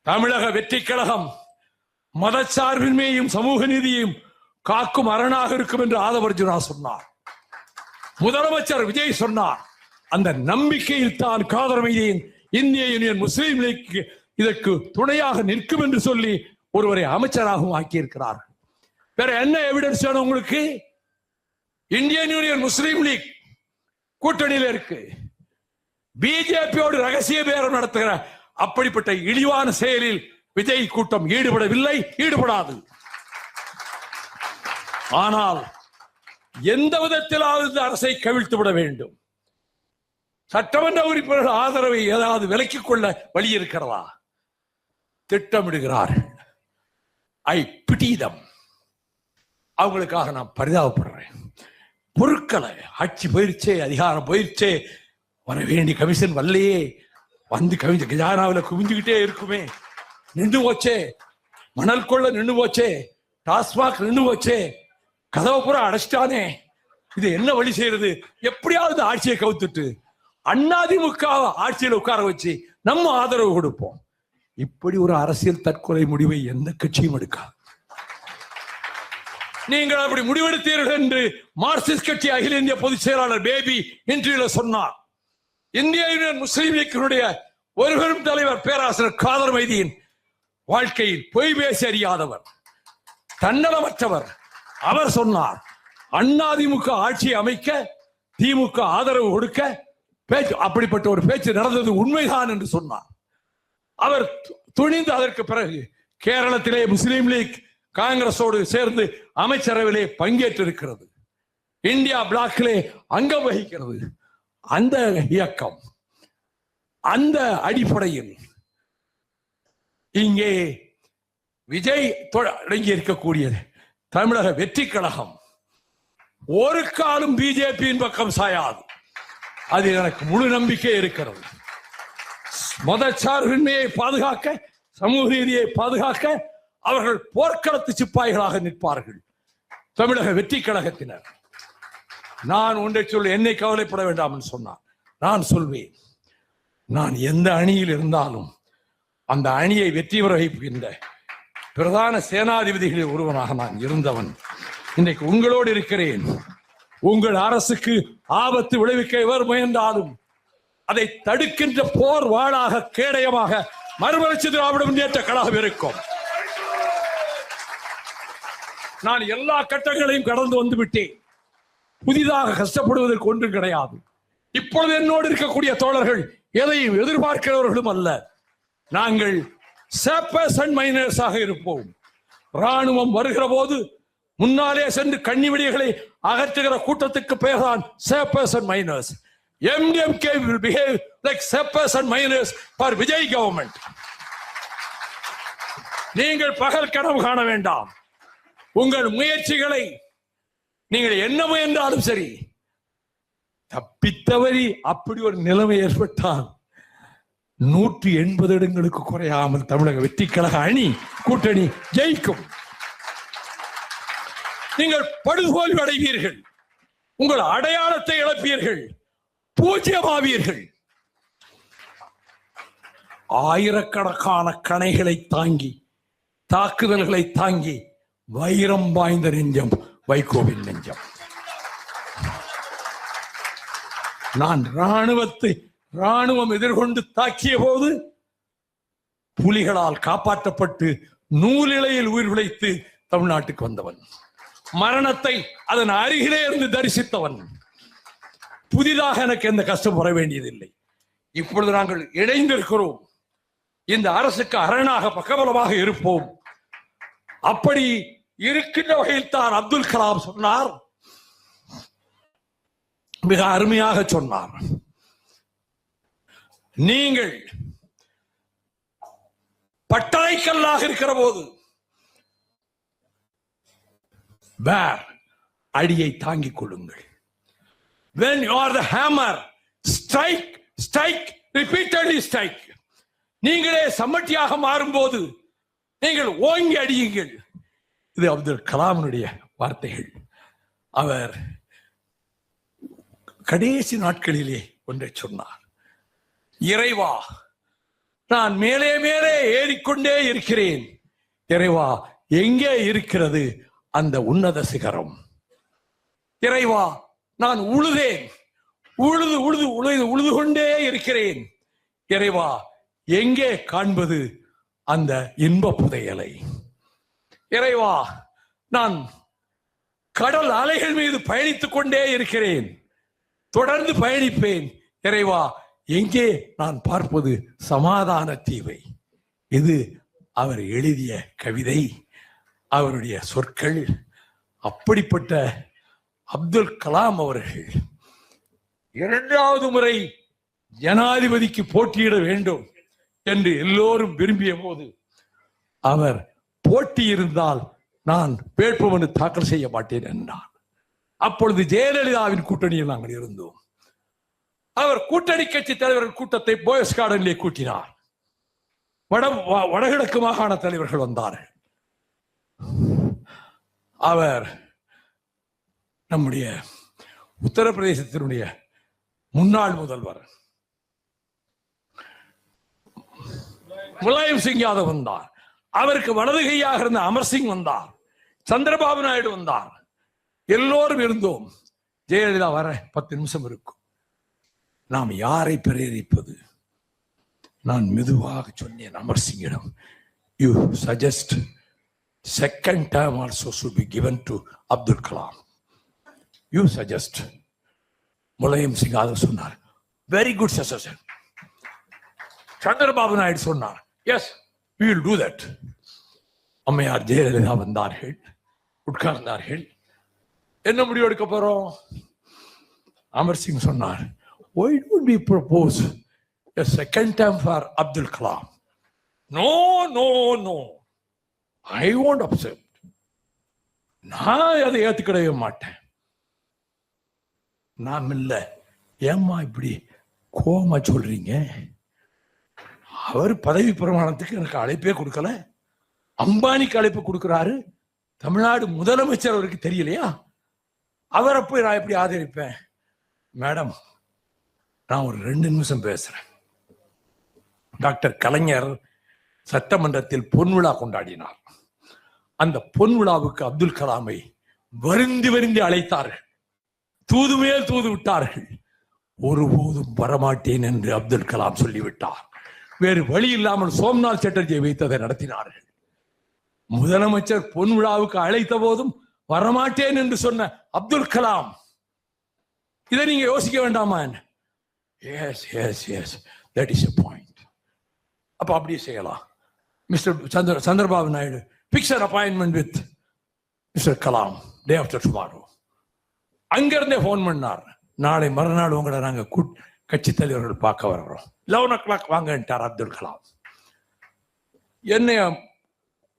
தமிழக வெற்றி கழகம் மதச்சார்பின்மையும் சமூக நீதியையும் காக்கும் அரணாக இருக்கும் என்று ஆதவர்ஜுனா சொன்னார். முதலமைச்சர் விஜய் சொன்னார். அந்த நம்பிக்கையில் தான் காதர்மையின் இந்திய யூனியன் முஸ்லீம் லீக் இதற்கு துணையாக நிற்கும் என்று சொல்லி ஒருவரை அமைச்சராகவும் ஆக்கியிருக்கிறார்கள். வேற என்ன எவிடன்ஸ் வேணும் உங்களுக்கு? இந்தியன் யூனியன் முஸ்லீம் லீக் கூட்டணியில் இருக்கு. பிஜேபியோடு ரகசிய பேரம் நடத்துகிற அப்படிப்பட்ட இழிவான செயலில் விஜய் கூட்டம் ஈடுபடவில்லை, ஈடுபடாது. ஆனால் எந்த விதத்திலாவது அரசை கவிழ்த்து விட வேண்டும். சட்டமன்ற உறுப்பினர்கள் ஆதரவை ஏதாவது விலக்கிக் கொள்ள வழி இருக்கிறதா? திட்டமிடுகிறார்கள். ஐ பிட்டி தம். அவங்களுக்காக நான் பரிதாபப்படுறேன். பொருட்களை ஆட்சி போயிருச்சே, அதிகாரம் போயிருச்சே, வர வேண்டிய கமிஷன் வரலையே, வந்து கஜானாவில் குவிஞ்சுக்கிட்டே இருக்குமே, நின்று போச்சே, மணல் கொள்ள நின்று போச்சே, டாஸ்மாக் நின்று போச்சே, கதவை பூரா அடைச்சிட்டானே, இது என்ன வழி செய்யறது? எப்படியாவது ஆட்சியை கவுத்துட்டு அதிமுக ஆட்சியில் உட்கார வச்சு நம்ம ஆதரவு கொடுப்போம். இப்படி ஒரு அரசியல் தற்கொலை முடிவை எந்த கட்சியும் எடுக்காது. நீங்கள் அப்படி முடிவெடுத்தீர்கள் என்று மார்க்சிஸ்ட் கட்சி அகில இந்திய பொதுச் செயலாளர் பேபி இன்டர்வியூல சொன்னார். இந்திய யூனியன் முஸ்லீம் லீக்கினுடைய ஒரு பெரும் தலைவர் பேராசிரியர் காதர் மைதீன் வாழ்க்கையில் பொய் பேசி அறியாதவர், தன்னலமற்றவர். அவர் சொன்னார், அதிமுக ஆட்சியை அமைக்க திமுக ஆதரவு கொடுக்க பேச்சு, அப்படிப்பட்ட ஒரு பேச்சு நடந்தது உண்மைதான் என்று சொன்னார். அவர் துணிந்து அதற்கு பிறகு கேரளத்திலே முஸ்லீம் லீக் காங்கிரஸோடு சேர்ந்து அமைச்சரவையிலே பங்கேற்றிருக்கிறது. இந்தியா பிளாக்கிலே அங்கம் வகிக்கிறது. அந்த இயக்கம், அந்த அடிப்படையில் இங்கே விஜய் தொடங்கி இருக்கக்கூடிய தமிழக வெற்றி கழகம் ஒரு காலம் பிஜேபியின் பக்கம் சாயாது. அதில் எனக்கு முழு நம்பிக்கை இருக்கிறது. மதச்சார்பின்மையை பாதுகாக்க, சமூக நீதியை பாதுகாக்க அவர்கள் போர்க்களத்து சிப்பாய்களாக நிற்பார்கள். தமிழக வெற்றி கழகத்தினர். நான் ஒன்றை சொல்ல, என்னை கவலைப்பட வேண்டாம் என்று சொன்னார். நான் சொல்வேன், நான் எந்த அணியில் இருந்தாலும் அந்த அணியை வெற்றி பெற வைக்கின்ற பிரதான சேனாதிபதிகளில் ஒருவனாக நான் இருந்தவன். இன்றைக்கு உங்களோடு இருக்கிறேன். உங்கள் அரசுக்கு ஆபத்து விளைவிக்க எவர் முயன்றாலும் அதை தடுக்கின்ற போர் வாளாக, கேடயமாக மறுமலர்ச்சி திராவிட முன்னேற்ற கழகம் இருக்கும். நான் எல்லா கட்டங்களையும் கடந்து வந்து விட்டேன். புதிதாக கஷ்டப்படுவதற்கு ஒன்றும் கிடையாது. இப்பொழுது என்னோடு இருக்கக்கூடிய தோழர்கள் எதையும் எதிர்பார்க்கிறவர்களும் அல்ல. நாங்கள் சேப்பர்ஸ் அண்ட் மைனர்ஸாக இருப்போம். ராணுவம் வருகிற போது முன்னாலே சென்று கண்ணிவெடிகளை அகற்றுகிற கூட்டத்துக்கு பெயர்தான் sappers and miners. MDMK will behave like sappers and miners for Vijay government. நீங்கள் பகல் கனவு காண வேண்டாம். உங்கள் முயற்சிகளை நீங்கள் என்ன முயன்றாலும் சரி, தப்பித்தவரி அப்படி ஒரு நிலைமை ஏற்பட்டால் 180 இடங்களுக்கு குறையாமல் தமிழக வெற்றி கழக அணி கூட்டணி ஜெயிக்கும். நீங்கள் படுதோல்வி அடைவீர்கள். உங்கள் அடையாளத்தை இழப்பீர்கள், பூஜ்யமாவீர்கள். ஆயிரக்கணக்கான கணைகளை தாங்கி, தாக்குதல்களை தாங்கி வைரம் வாய்ந்த நெஞ்சம் வைகோவின் நெஞ்சம். நான் ராணுவம் எதிர்கொண்டு தாக்கிய போது புலிகளால் காப்பாற்றப்பட்டு நூலிழையில் உயிர் பிழைத்து தமிழ்நாட்டுக்கு வந்தவன். மரணத்தை அதன் அருகிலே இருந்து தரிசித்தவன். புதிதாக எனக்கு எந்த கஷ்டம் வர வேண்டியதில்லை. இப்பொழுது நாங்கள் இணைந்திருக்கிறோம். இந்த அரசுக்கு அரணாக பக்கபலமாக இருப்போம். அப்படி இருக்கின்ற வகையில் தான் அப்துல் கலாம் சொன்னார், மிக அருமையாக சொன்னார். நீங்கள் பட்டாய்க்கல்லாக இருக்கிற போது அடியை தாங்கிக் கொள்ளுங்கள். When you are the hammer, strike, repeatedly strike. நீங்களே சம்மட்டியாக மாறும்போது நீங்கள் ஓங்கி அடியுங்கள். இது அப்துல் கலாமுடைய வார்த்தைகள். அவர் கடைசி நாட்களிலே ஒன்றை சொன்னார், இறைவா நான் மேலே மேலே ஏறிக்கொண்டே இருக்கிறேன். இறைவா, எங்கே இருக்கிறது அந்த உன்னத சிகரம்? இறைவா, நான் உழுதேன், உழுது உழுது உழுது உழுது கொண்டே இருக்கிறேன். இறைவா, எங்கே காண்பது அந்த இன்ப புதையலை? இறைவா, நான் கடல் அலைகள் மீது பயணித்துக் கொண்டே இருக்கிறேன், தொடர்ந்து பயணிப்பேன். இறைவா, எங்கே நான் பார்ப்பது சமாதான தீவை? இது அவர் எழுதிய கவிதை, அவருடைய சொற்கள். அப்படிப்பட்ட அப்துல் கலாம் அவர்கள் இரண்டாவது முறை ஜனாதிபதிக்கு போட்டியிட வேண்டும் என்று எல்லோரும் விரும்பிய போது அவர் போட்டியிருந்தால் நான் வேட்புமனு தாக்கல் செய்ய மாட்டேன் என்றார். அப்பொழுது ஜெயலலிதாவின் கூட்டணியில் நாங்கள் இருந்தோம். அவர் கூட்டணி கட்சி தலைவர்கள் கூட்டத்தை போயஸ் கார்டனிலே கூட்டினார். வடகிழக்கு மாகாண தலைவர்கள் வந்தார்கள். அவர் நம்முடைய உத்தரப்பிரதேசத்தினுடைய முன்னாள் முதல்வர் முலாயம் சிங் யாதவ் வந்தார். அவருக்கு வலது கையாக இருந்த அமர்சிங் வந்தார். சந்திரபாபு நாயுடு வந்தார். எல்லோரும் இருந்தோம். ஜெயலலிதா வர 10 நிமிஷம் இருக்கும். நாம் யாரை பிரேரிப்பது? நான் மெதுவாக சொன்னேன் அமர்சிங்கிடம், you suggest second term also should be given to Abdul Kalam. You suggest. Mulayam Singh Yadav சொன்னார், very good suggestion. Chandrababu Naidu சொன்னார், yes we will do that. அம்மையார் ஜெயலலிதா வந்தார்கள், உட்கார்ந்தார்கள். என்ன முடிவு எடுக்க போறோம்? அமர்சிங் சொன்னார், why don't we propose a second term for Abdul Kalam? No, no, no. I won't accept. நான் அதை ஏத்துக்கிடவே மாட்டேன். நாம் இல்ல, ஏம்மா இப்படி கோமா சொல்றீங்க? அவர் பதவி பிரமாணத்துக்கு எனக்கு அழைப்பே கொடுக்கல. அம்பானிக்கு அழைப்பு கொடுக்கிறாரு. தமிழ்நாடு முதலமைச்சர் அவருக்கு தெரியலையா? அவரை போய் நான் எப்படி ஆதரிப்பேன்? மேடம், நான் ஒரு 2 நிமிஷம் பேசுறேன். டாக்டர் கலைஞர் சட்டமன்றத்தில் பொன்விழா கொண்டாடினார். அந்த பொன்விழாவுக்கு அப்துல் கலாமை வருந்தி வருந்தி அழைத்தார்கள். தூது மேல் தூது விட்டார்கள். ஒருபோதும் வரமாட்டேன் என்று அப்துல் கலாம் சொல்லிவிட்டார். வேறு வழி இல்லாமல் சோம்நாத் சாட்டர்ஜியை வைத்ததை நடத்தினார்கள். முதலமைச்சர் பொன்விழாவுக்கு அழைத்த போதும் வரமாட்டேன் என்று சொன்ன அப்துல் கலாம், இதை நீங்க யோசிக்க வேண்டாமா? Yes, yes, yes. That is a point. அப்ப அப்படியே செய்யலாம். Mister Chandrababu Naidu, fix an appointment with mister Kalam day after tomorrow. அங்கிருந்தே போன் பண்ணார், நாளை மறுநாள் உங்களை நாங்க கட்சி தலைவர்கள் பார்க்க வர்றோம், 11 o'clock வாங்கன்ட்டார் அப்துல் கலாம். என்னைய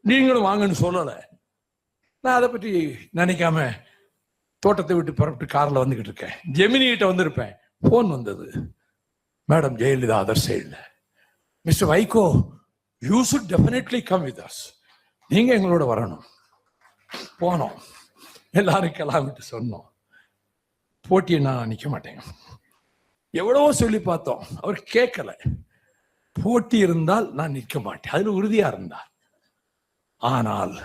நீங்களும் வாங்கன்னு சொல்லல. நான் அதை பற்றி நினைக்காம தோட்டத்தை விட்டு புறப்பட்டு கார்ல வந்துகிட்டு இருக்கேன். ஜெமினி கிட்ட வந்திருப்பேன். போன் வந்தது, மேடம் ஜெயலலிதா அதர் சைடுல, mister Vaiko you should definitely come with us, நீங்க எங்களோட வரணும். போனோம், எல்லாரும் கிளம்பிட்டு சொன்னோம், போட்டியை நான் நிக்க மாட்டேன். எவ்வளவோ சொல்லி பார்த்தோம், அவர் கேட்கல. போட்டி இருந்தால் நான் நிற்க மாட்டேன், அதுல உறுதியா இருந்தார். ஆனால்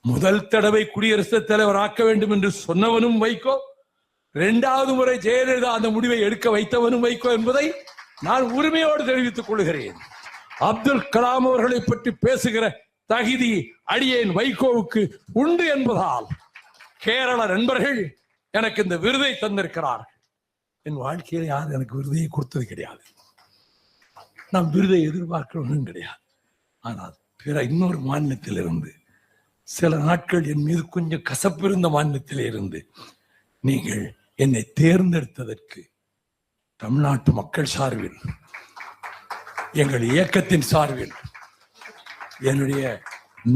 முதல் தடவை குடியரசுத் தலைவர் ஆக்க வேண்டும் என்று சொன்னவனும் வைகோ, 2வது முறை ஜெயலலிதா அந்த முடிவை எடுக்க வைத்தவனும் வைகோ என்பதை நான் உரிமையோடு தெரிவித்துக் கொள்கிறேன். அப்துல் கலாம் அவர்களை பற்றி பேசுகிற தகுதி அடியேன் வைகோவுக்கு உண்டு என்பதால் கேரள நண்பர்கள் எனக்கு இந்த விருதை தந்திருக்கிறார். என் வாழ்க்கையில யாரும் எனக்கு விருதையை கொடுத்தது கிடையாது. நான் விருதை எதிர்பார்க்கிறவனும் கிடையாது. ஆனால் பிற இன்னொரு மாநிலத்திலிருந்து, சில நாட்கள் என் மீது கொஞ்சம் கசப்பு இருந்த மாநிலத்திலே இருந்து நீங்கள் என்னை தேர்ந்தெடுத்ததற்கு தமிழ்நாட்டு மக்கள் சார்பில், எங்கள் இயக்கத்தின் சார்பில் என்னுடைய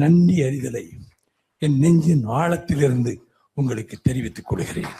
நன்றி அறிதலை என் நெஞ்சின் ஆழத்திலிருந்து உங்களுக்கு தெரிவித்துக் கொள்கிறேன்.